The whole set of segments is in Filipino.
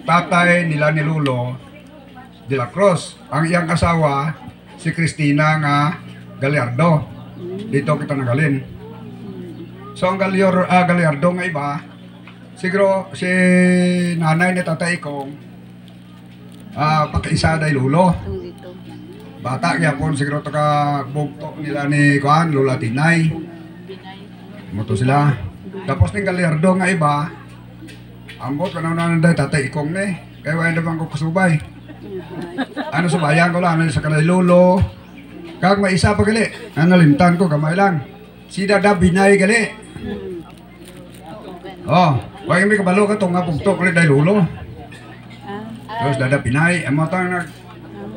Tatay nila ni Lolo de la Cruz. Ang iyang asawa, si Cristina nga Gallardo. Dito kita nagalin. So ang Gallardo nga iba, siguro si nanay ni tatay kong pakiisa day Lolo. Bata kaya po siguro taka bugto nila ni Kuan, Lola Tinay. Moto sila. Tapos ni Gallardo nga iba, ambot ka na day tatay ikong ni. Kaya wala naman ko kasubay. Ano subayan ko lang sa kanay Lolo. Kag may isa pa gali. Ano limtan ko gamay lang. Si Dada Binay gali. Oh, wala may kabalo ka itong nga bugto ulit day Lolo. Terus Dada Binay, amo tang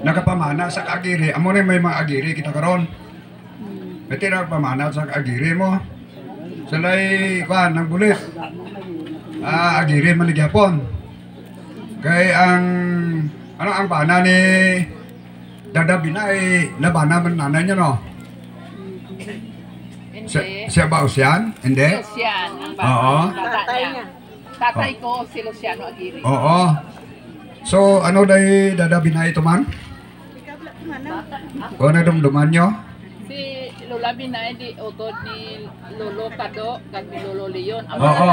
nakapamana sa agiri. Amo na may mga agiri kita karon. Pati nakapamana sa agiri mo. Salay kuan nang bulit. Agiri maligyapon. Kay ang ano ang bana ni Dada Binay, nabana man nanay niya no? Siya ba Lucian? Hindi? Lucian, ang Oo. tatay niya. Tatay ko si Luciano Aguirre. Oo. So ano day Dada Binay ito man? O na dumduman nyo? Si Lola Binay di utod ni Lolo Kado kag ni Lolo Leon. Oo.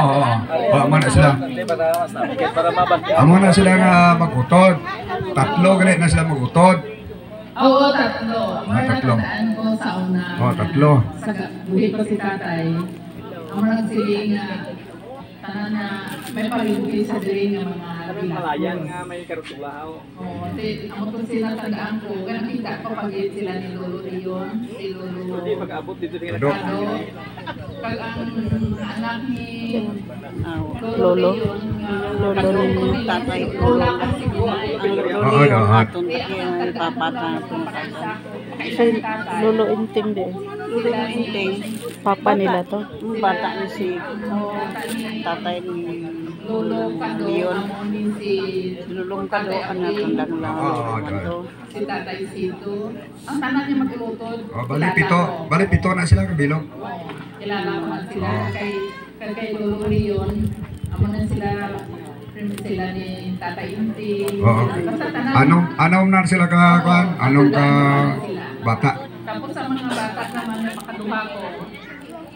Amo na sila. Amo na sila nga magutod. Tatlo gali na sila magutod. Oo, tatlo. Tatlo. Natatandaan ko sa una. Oo, tatlo. Sa buhay pa si tatay. Ang mga siling tanan na may palimpi sa diri nga mga Malayan nga may karutulaw. Oo, amo to sila tandaan ko. Kaya nakita ko pag sila ni Lolo Leon, si Lolo. Hindi pag-abot dito din Kado. Pag ang anak ni Lolo. Leon, Lolo ni tatay ko. Lola kasi buhay. Oo, lahat. Si Lolo Inting din. Lolo Inting. Papa nila to. Bata ni si tatay ni Lolo Kado, amo ni si Lulong Kado, anak ng Oo, si Tatay Sito. Ang tanan niya maglutod. Bali pito na sila kabilog. Kilala ko man sila kay Lolo Leon. Amo na sila ni Tatay Inti. Oo. Basta tanan. Anong na sila ka kuan? Anong ka bata? Tapos sa mga bata naman na makaduha ko.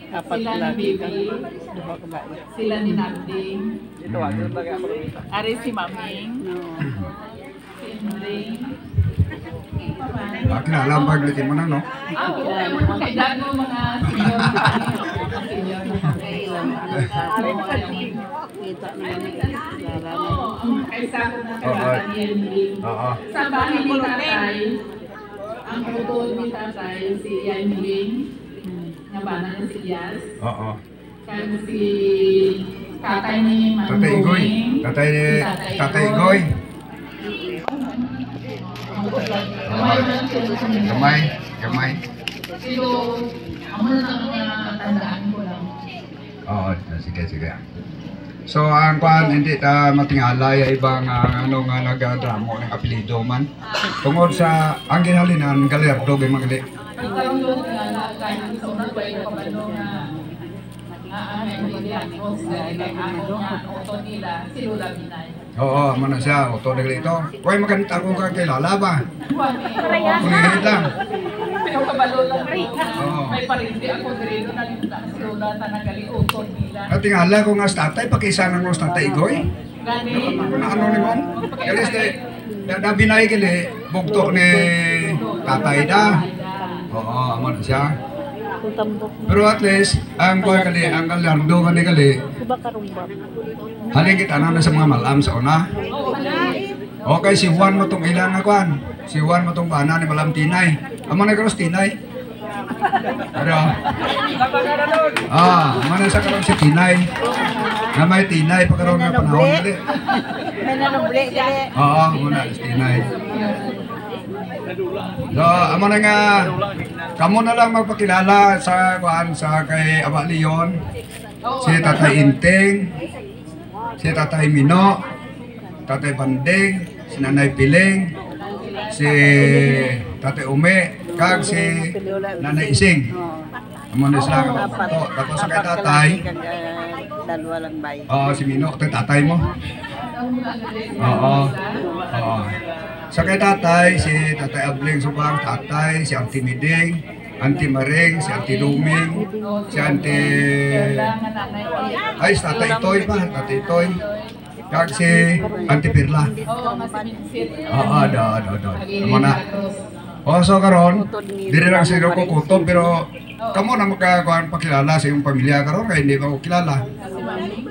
Apat Sila ni lagi ka. Bibi, Duha ka ba? sila ni Narding, Ito ano bagay ako. ari si Maming, si Indring. Kinala ang paglitin mo na no? Oo, ay mga kailan mo mga senior na senior na Kita nila. Oo, ang kaisa ko na kailangan ni Indring. Oo. Sa bahay ni tatay, ang utol ni tatay si Indring, nga bana na si Yas. Oo. Kaya si tatay ni Tatay Igoy. Manggonging. Tatay Igoy. Gamay. Pero, amo na lang mga tandaan ko lang. Oo, sige. So ang kuan hindi ta matingala ya ibang ano nga nagadramo ng apelyido man. Tungod sa ang ginhalinan Gallardo be magali. Pagkaroon doon nga kahit sa unang ko ay kabalo nga hindi ako sa ako nga auto nila si Lola Binay. Oo, man na siya auto dili ito. Koy maganta ko ka kilala ba? Kunihit lang. Pero kabalo lang Oo. may parindi ako dito na si Lola tanagali auto nila. At tingala ko nga sa tatay pakisa nang sa tatay Igoy. Gani Ano ni mo? Kaya da binay kili bugto ni tatay da. Oo, amo na siya. Tutambok na. Pero at least ang kuan kali ang Gallardo kali Iba karumba. halin kita na sa mga malam sa una. Okay, si Juan mo tong ilang nga kuan. Si Juan mo tong bana ni Malam Tinay. Amo na karos Tinay. Pero mana sa karon si Tinay. Na may Tinay pa karon nga panahon dali. May nanoble gali. Oo, muna si Tinay. So, amo na nga kamo na lang magpakilala sa kuan sa kay Aba Leon. Si Tatay Inting, si Tatay Mino, Tatay Banding, si Nanay Piling, si Tatay Ume, kag si Nanay Ising. Amo na sila ka tapos sa kay tatay. Dalawa lang bay. Si Mino, tatay mo. Oo. Oo. Sa kay tatay, si Tatay Abling Subang, tatay, si Auntie Miding, Auntie Maring, si Auntie Luming, si Auntie... Ay, si Tatay Itoy pa, Tatay Itoy. Kag si Auntie Pirla. Oo, mas minsit. Oo, do. Amo na. O, so karon, dili lang sila ko kutob, pero kamo na magkakuan pakilala sa iyong pamilya karon kaya hindi ba ko kilala. Si Mami.